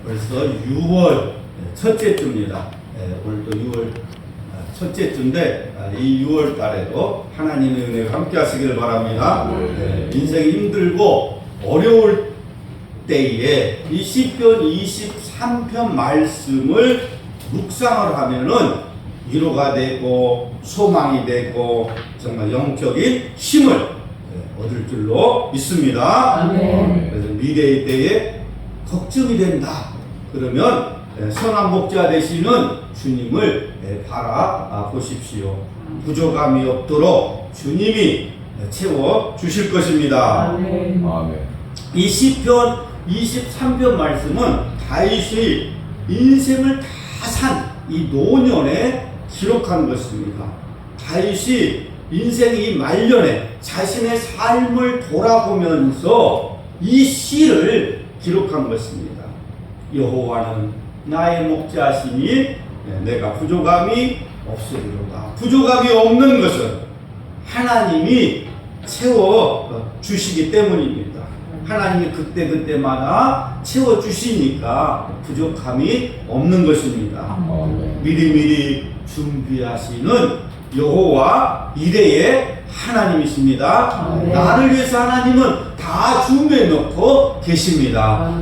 벌써 6월 첫째 주입니다. 오늘 또 6월 첫째 주인데 이 6월 달에도 하나님의 은혜가 함께 하시기를 바랍니다. 인생이 힘들고 어려울 때에 이 시편 23편 말씀을 묵상을 하면은 위로가 되고 소망이 되고 정말 영적인 힘을 얻을 줄로 믿습니다. 그래서 미래의 때에 걱정이 된다. 그러면 선한 목자 되시는 주님을 바라보십시오. 부족함이 없도록 주님이 채워 주실 것입니다. 이 시편 23편 말씀은 다윗이 인생을 다 산 이 노년에 기록한 것입니다. 다윗이 인생의 말년에 자신의 삶을 돌아보면서 이 시를 기록한 것입니다. 여호와는 나의 목자시니 내가 부족함이 없으리로다. 부족함이 없는 것은 하나님이 채워 주시기 때문입니다. 하나님이 그때그때마다 채워 주시니까 부족함이 없는 것입니다. 미리미리 준비하시는 여호와 이레의 하나님이십니다. 나를 위해서 하나님은 다 준비해 놓고 계십니다.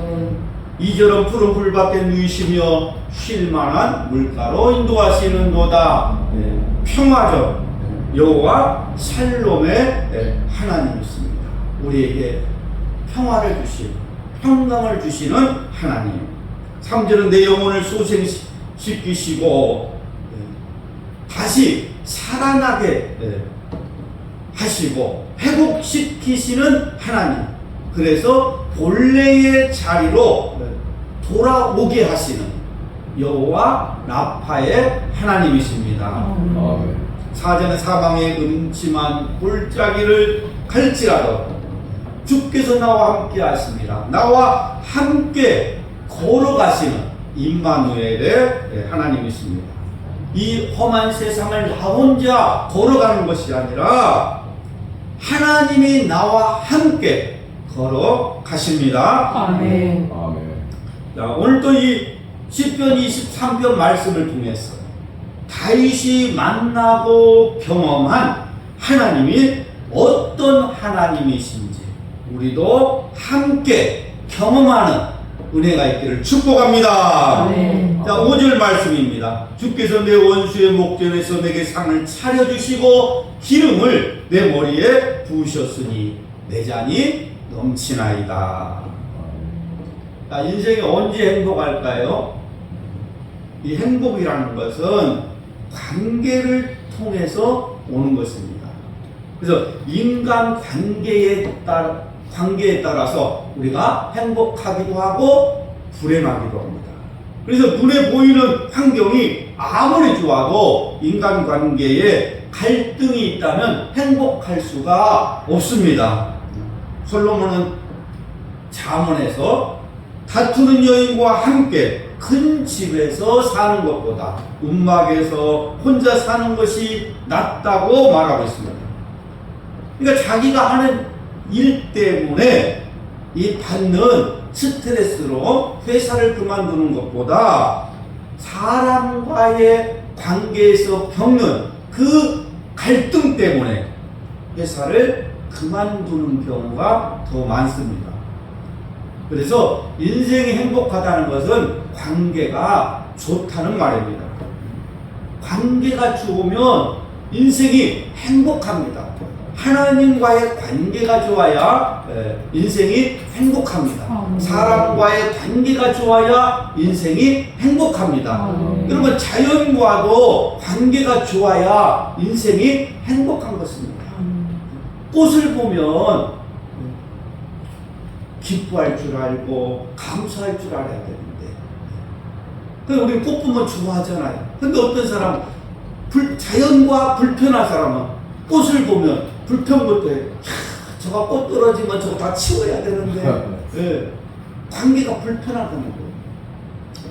이처럼 푸른 풀밭에 누이시며 쉴만한 물가로 인도하시는도다. 평화적 여호와 샬롬의 하나님이십니다. 우리에게 평화를 주시고 평강을 주시는 하나님. 3절은 내 영혼을 소생시키시고 다시 살아나게 하시고 회복시키시는 하나님. 그래서 본래의 자리로 돌아오게 하시는 여호와 라파의 하나님이십니다. 4절은 사방에 음침한 골짜기를 갈지라도 주께서 나와 함께 하십니다. 나와 함께 걸어가시는 임마누엘의 하나님이십니다. 이 험한 세상을 나 혼자 걸어가는 것이 아니라 하나님이 나와 함께 걸어가십니다. 자, 오늘 또 이 시편 23편 말씀을 통해서 다윗이 만나고 경험한 하나님이 어떤 하나님이신지 우리도 함께 경험하는 은혜가 있기를 축복합니다. 자, 5절 말씀입니다. 주께서 내 원수의 목전에서 내게 상을 차려주시고 기름을 내 머리에 부으셨으니 내 잔이 넘치나이다. 자, 인생이 언제 행복할까요? 이 행복이라는 것은 관계를 통해서 오는 것입니다. 그래서 인간 관계에 따라서 우리가 행복하기도 하고 불행하기도 합니다. 그래서 눈에 보이는 환경이 아무리 좋아도 인간관계에 갈등이 있다면 행복할 수가 없습니다. 솔로몬은 잠언에서 다투는 여인과 함께 큰 집에서 사는 것보다 움막에서 혼자 사는 것이 낫다고 말하고 있습니다. 그러니까 자기가 하는 일 때문에 이 받는 스트레스로 회사를 그만두는 것보다 사람과의 관계에서 겪는 그 갈등 때문에 회사를 그만두는 경우가 더 많습니다. 그래서 인생이 행복하다는 것은 관계가 좋다는 말입니다. 관계가 좋으면 인생이 행복합니다. 하나님과의 관계가 좋아야 인생이 행복합니다. 사람과의 관계가 좋아야 인생이 행복합니다. 그러면 자연과도 관계가 좋아야 인생이 행복한 것입니다. 꽃을 보면 기뻐할 줄 알고 감사할 줄 알아야 되는데, 그래서 우리 꽃 보면 좋아하잖아요. 근데 어떤 사람, 자연과 불편한 사람은 꽃을 보면 불평부터 해. 저거 꽃 떨어지면 저거 다 치워야 되는데 관계가 불편하다는 거예요.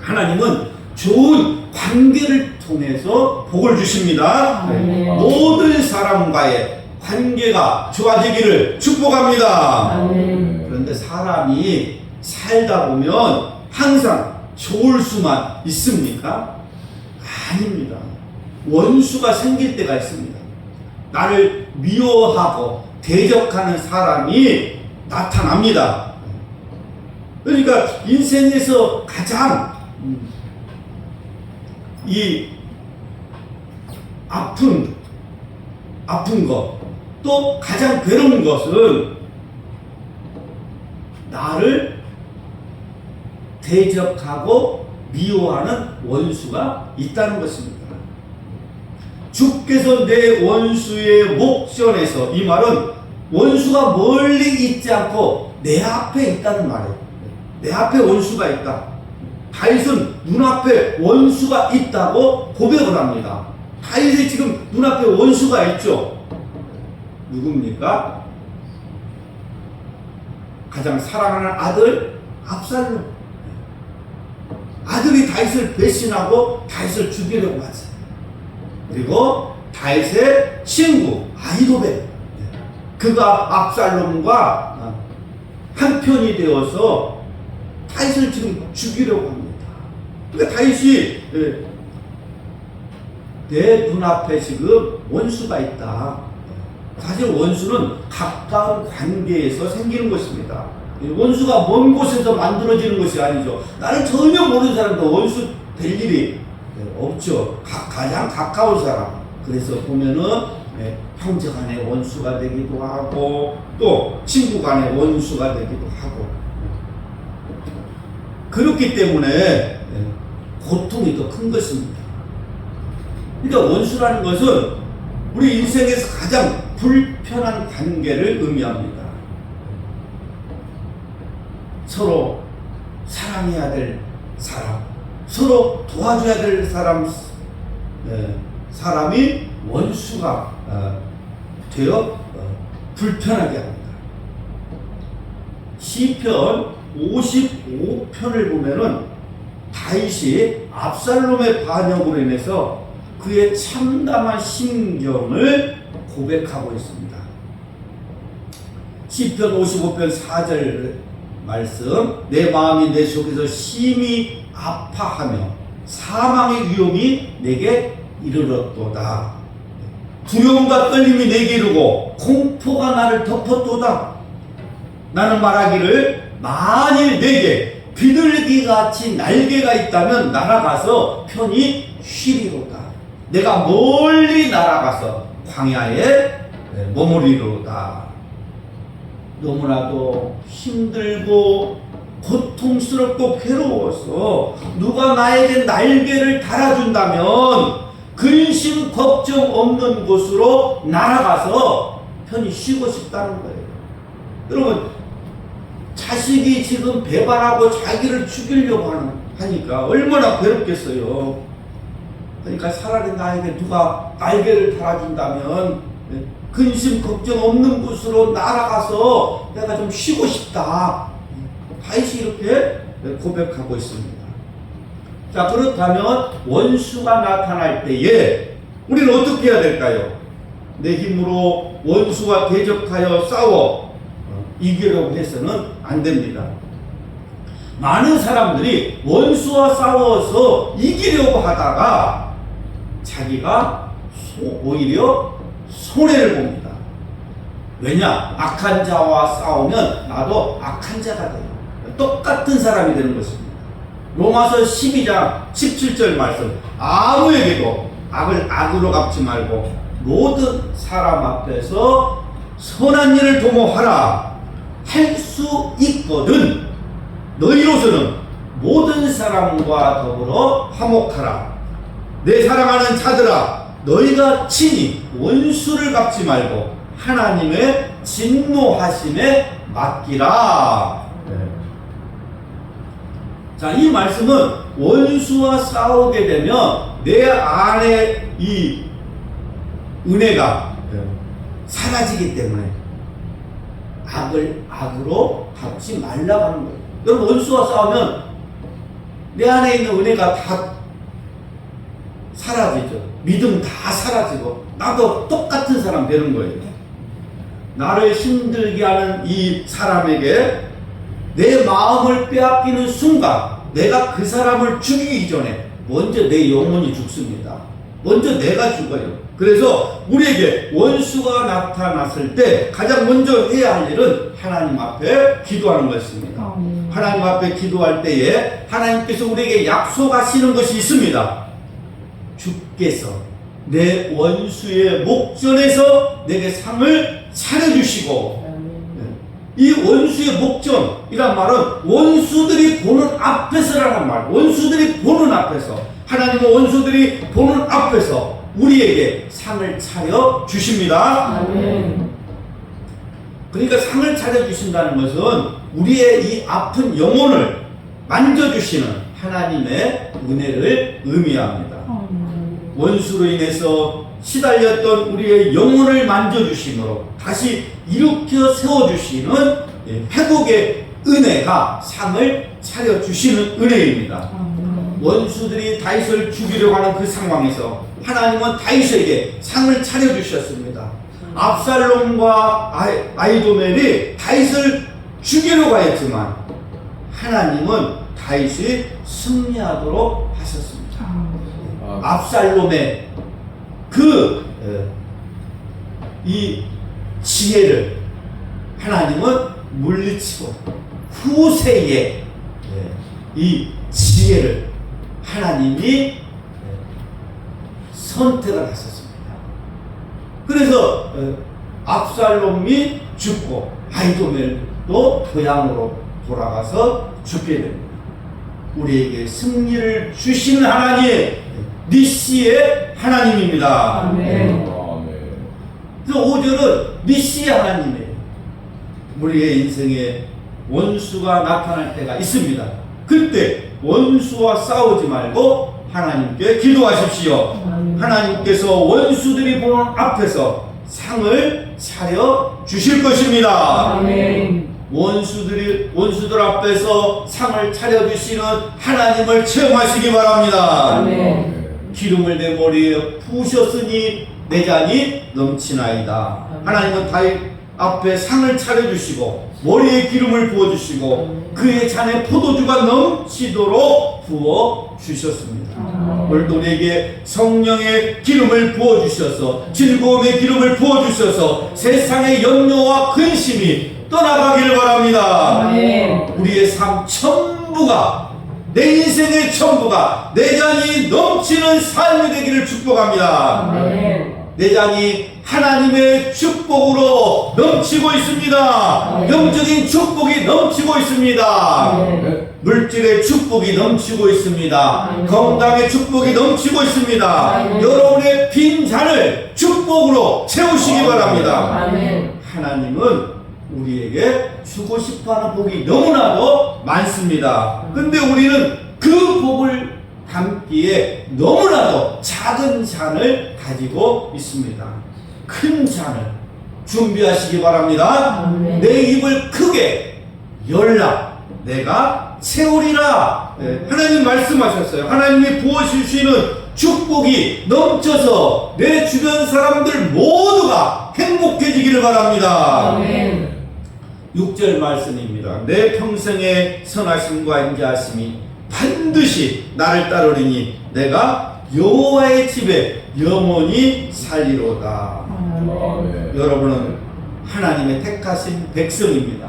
하나님은 좋은 관계를 통해서 복을 주십니다. 모든 사람과의 관계가 좋아지기를 축복합니다. 그런데 사람이 살다 보면 항상 좋을 수만 있습니까? 아닙니다. 원수가 생길 때가 있습니다. 나를 미워하고 대적하는 사람이 나타납니다. 그러니까 인생에서 가장 이 아픈 것, 또 가장 괴로운 것은 나를 대적하고 미워하는 원수가 있다는 것입니다. 주께서 내 원수의 목전에서, 이 말은 원수가 멀리 있지 않고 내 앞에 있다는 말이에요. 내 앞에 원수가 있다. 다윗은 눈앞에 원수가 있다고 고백을 합니다. 다윗이 지금 눈앞에 원수가 있죠. 누굽니까? 가장 사랑하는 아들 압살롬. 아들이 다윗을 배신하고 다윗을 죽이려고 하죠. 그리고 다윗의 친구 아히도벨, 그가 압살롬과 한편이 되어서 다윗을 지금 죽이려고 합니다. 그러니까 다윗이 내 눈앞에 지금 원수가 있다. 사실 원수는 가까운 관계에서 생기는 것입니다. 원수가 먼 곳에서 만들어지는 것이 아니죠. 나를 전혀 모르는 사람도 원수 될 일이 없죠. 가장 가까운 사람. 그래서 보면은 형제 간의 원수가 되기도 하고 또 친구 간의 원수가 되기도 하고, 그렇기 때문에 고통이 더 큰 것입니다. 그러니까 원수라는 것은 우리 인생에서 가장 불편한 관계를 의미합니다. 서로 사랑해야 될 사람, 서로 도와줘야 될 사람이 원수가 되어 불편하게 합니다. 시편 55편을 보면은 다윗이 압살롬의 반역으로 인해서 그의 참담한 심경을 고백하고 있습니다. 시편 55편 4절 말씀, 내 마음이 내 속에서 심히 아파하며 사망의 위험이 내게 이르렀도다. 두려움과 떨림이 내게 이르고 공포가 나를 덮었도다. 나는 말하기를 만일 내게 비둘기같이 날개가 있다면 날아가서 편히 쉬리로다. 내가 멀리 날아가서 광야에 머무리로다. 너무나도 힘들고 고통스럽고 괴로워서 누가 나에게 날개를 달아준다면 근심 걱정 없는 곳으로 날아가서 편히 쉬고 싶다는 거예요. 여러분, 자식이 지금 배반하고 자기를 죽이려고 하니까 얼마나 괴롭겠어요. 그러니까 차라리 나에게 누가 날개를 달아준다면 근심 걱정 없는 곳으로 날아가서 내가 좀 쉬고 싶다. 다윗이 이렇게 고백하고 있습니다. 자, 그렇다면 원수가 나타날 때에 우리는 어떻게 해야 될까요? 내 힘으로 원수와 대적하여 싸워 이기려고 해서는 안 됩니다. 많은 사람들이 원수와 싸워서 이기려고 하다가 자기가 오히려 손해를 봅니다. 왜냐? 악한 자와 싸우면 나도 악한 자가 돼요. 똑같은 사람이 되는 것입니다. 로마서 12장 17절 말씀, 아무에게도 악을 악으로 갚지 말고 모든 사람 앞에서 선한 일을 도모하라. 할 수 있거든 너희로서는 모든 사람과 더불어 화목하라. 내 사랑하는 자들아, 너희가 친히 원수를 갚지 말고 하나님의 진노하심에 맡기라. 자, 이 말씀은 원수와 싸우게 되면 내 안에 이 은혜가 사라지기 때문에 악을 악으로 갚지 말라고 하는 거예요. 여러분, 원수와 싸우면 내 안에 있는 은혜가 다 사라지죠. 믿음 다 사라지고 나도 똑같은 사람 되는 거예요. 나를 힘들게 하는 이 사람에게 내 마음을 빼앗기는 순간 내가 그 사람을 죽이기 전에 먼저 내 영혼이 죽습니다. 먼저 내가 죽어요. 그래서 우리에게 원수가 나타났을 때 가장 먼저 해야 할 일은 하나님 앞에 기도하는 것입니다. 하나님 앞에 기도할 때에 하나님께서 우리에게 약속하시는 것이 있습니다. 주께서 내 원수의 목전에서 내게 상을 차려주시고, 이 원수의 목전이란 말은 원수들이 보는 앞에서라는 말, 원수들이 보는 앞에서, 하나님은 원수들이 보는 앞에서 우리에게 상을 차려 주십니다. 아멘. 그러니까 상을 차려 주신다는 것은 우리의 이 아픈 영혼을 만져주시는 하나님의 은혜를 의미합니다. 원수로 인해서 시달렸던 우리의 영혼을 만져주심으로 다시 일으켜 세워주시는 회복의 은혜가 상을 차려주시는 은혜입니다. 원수들이 다윗을 죽이려고 하는 그 상황에서 하나님은 다윗에게 상을 차려주셨습니다. 압살롬과 아히도멜이 다윗을 죽이려고 하였지만 하나님은 다윗이 승리하도록 하셨습니다. 압살롬의 이 지혜를 하나님은 물리치고 후세의 이 지혜를 하나님이 선택을 하셨습니다. 그래서 압살롬이 죽고 아히도멜도 고향으로 돌아가서 죽게 됩니다. 우리에게 승리를 주시는 하나님, 니시의 하나님입니다. 아멘. 그래서 5절은 니시의 하나님이에요. 우리의 인생에 원수가 나타날 때가 있습니다. 그때 원수와 싸우지 말고 하나님께 기도하십시오. 하나님께서 원수들이 보는 앞에서 상을 차려 주실 것입니다. 아멘. 원수들 앞에서 상을 차려 주시는 하나님을 체험하시기 바랍니다. 아멘. 기름을 내 머리에 부으셨으니 내 잔이 넘치나이다. 하나님은 다윗 앞에 상을 차려주시고 머리에 기름을 부어주시고 그의 잔에 포도주가 넘치도록 부어주셨습니다. 오늘도 우리에게 성령의 기름을 부어주셔서 즐거움의 기름을 부어주셔서 세상의 염려와 근심이 떠나가기를 바랍니다. 아멘. 우리의 삶 전부가, 내 인생의 전부가 내 잔이 넘치는 삶이 되기를 축복합니다. 아멘. 내 잔이 하나님의 축복으로 넘치고 있습니다. 영적인 축복이 넘치고 있습니다. 물질의 축복이 넘치고 있습니다. 건강의 축복이 넘치고 있습니다. 여러분의 빈 잔을 축복으로 채우시기 바랍니다. 아멘. 하나님은 우리에게 주고 싶어하는 복이 너무나도 많습니다. 근데 우리는 그 복을 담기에 너무나도 작은 잔을 가지고 있습니다. 큰 잔을 준비하시기 바랍니다. 아멘. 내 입을 크게 열라 내가 채우리라. 하나님 말씀하셨어요. 하나님이 부어주시는 축복이 넘쳐서 내 주변 사람들 모두가 행복해지기를 바랍니다. 아멘. 6절 말씀입니다. 내 평생의 선하심과 인자하심이 반드시 나를 따르리니 내가 여호와의 집에 영원히 살리로다. 여러분은 하나님의 택하신 백성입니다.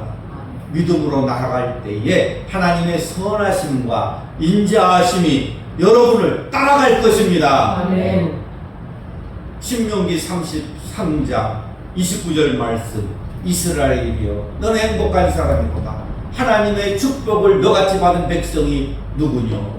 믿음으로 나아갈 때에 하나님의 선하심과 인자하심이 여러분을 따라갈 것입니다. 아멘. 신명기 33장 29절 말씀. 이스라엘이여 너는 행복한 사람이로다. 하나님의 축복을 너같이 받은 백성이 누구뇨?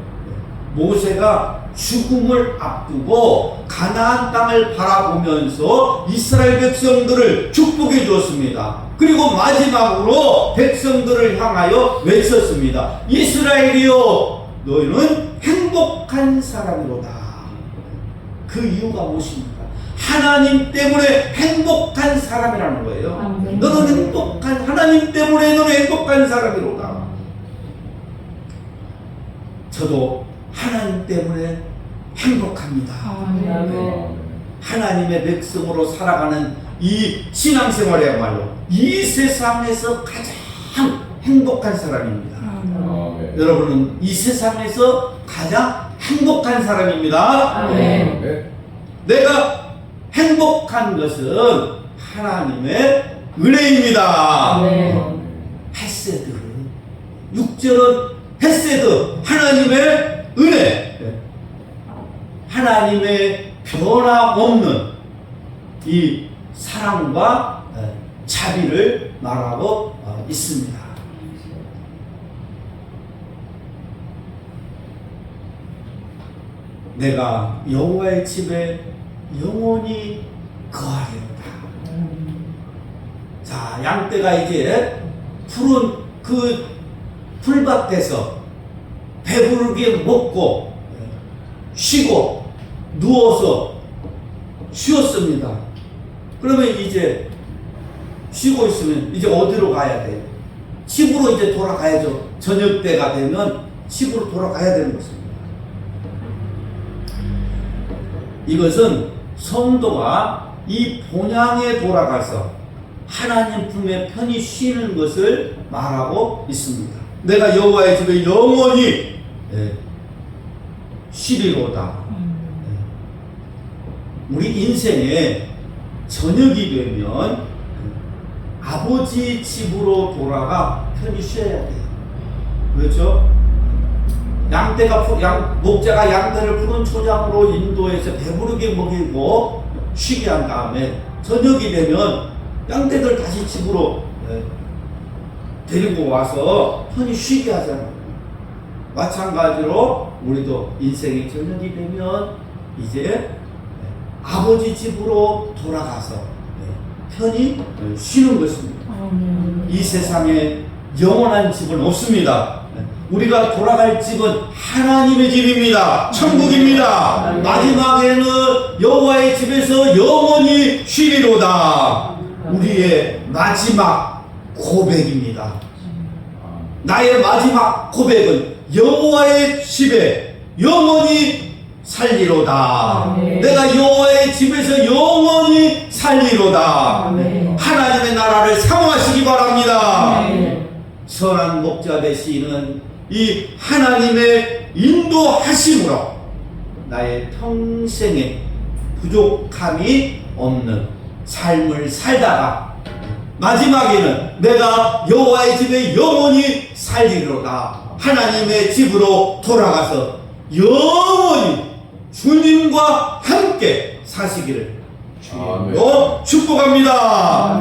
모세가 죽음을 앞두고 가나안 땅을 바라보면서 이스라엘 백성들을 축복해 주었습니다. 그리고 마지막으로 백성들을 향하여 외쳤습니다. 이스라엘이여 너희는 행복한 사람이로다. 그 이유가 무엇입니까? 하나님 때문에 행복한 사람이라는 거예요. 아멘. 너는 행복한, 하나님 때문에 너는 행복한 사람이로다. 저도 하나님 때문에 행복합니다. 아멘. 하나님의 백성으로 살아가는 이 신앙생활이야말로 이 세상에서 가장 행복한 사람입니다. 아멘. 여러분은 이 세상에서 가장 행복한 사람입니다. 아멘. 내가 행복한 것은 하나님의 은혜입니다. 아멘. 헤세드. 6절은 헤세드, 하나님의 은혜. 하나님의 변함없는 이 사랑과 자비를 말하고 있습니다. 내가 여호와의 집에 영원히 거하리로다. 자, 양떼가 이제 푸른 그 풀밭에서 배부르게 먹고 쉬고 누워서 쉬었습니다. 그러면 이제 쉬고 있으면 이제 어디로 가야 돼요? 집으로 이제 돌아가야죠. 저녁 때가 되면 집으로 돌아가야 되는 것입니다. 이것은 성도가 이 본향에 돌아가서 하나님 품에 편히 쉬는 것을 말하고 있습니다. 내가 여호와의 집에 영원히 쉬리로다. 우리 인생에 저녁이 되면 아버지 집으로 돌아가 편히 쉬어야 돼요. 그렇죠? 목자가 양떼를 푸른 초장으로 인도해서 배부르게 먹이고 쉬게 한 다음에 저녁이 되면 양떼들 다시 집으로 데리고 와서 편히 쉬게 하잖아요. 마찬가지로 우리도 인생의 저녁이 되면 이제 아버지 집으로 돌아가서 편히 쉬는 것입니다. 이 세상에 영원한 집은 없습니다. 우리가 돌아갈 집은 하나님의 집입니다. 천국입니다. 마지막에는 여호와의 집에서 영원히 쉬리로다. 우리의 마지막 고백입니다. 나의 마지막 고백은 여호와의 집에 영원히 살리로다. 내가 여호와의 집에서 영원히 살리로다. 하나님의 나라를 사모하시기 바랍니다. 선한 목자 되시는 이 하나님의 인도하심으로 나의 평생에 부족함이 없는 삶을 살다가 마지막에는 내가 여호와의 집에 영원히 살리로다. 하나님의 집으로 돌아가서 영원히 주님과 함께 사시기를 주님으로 축복합니다.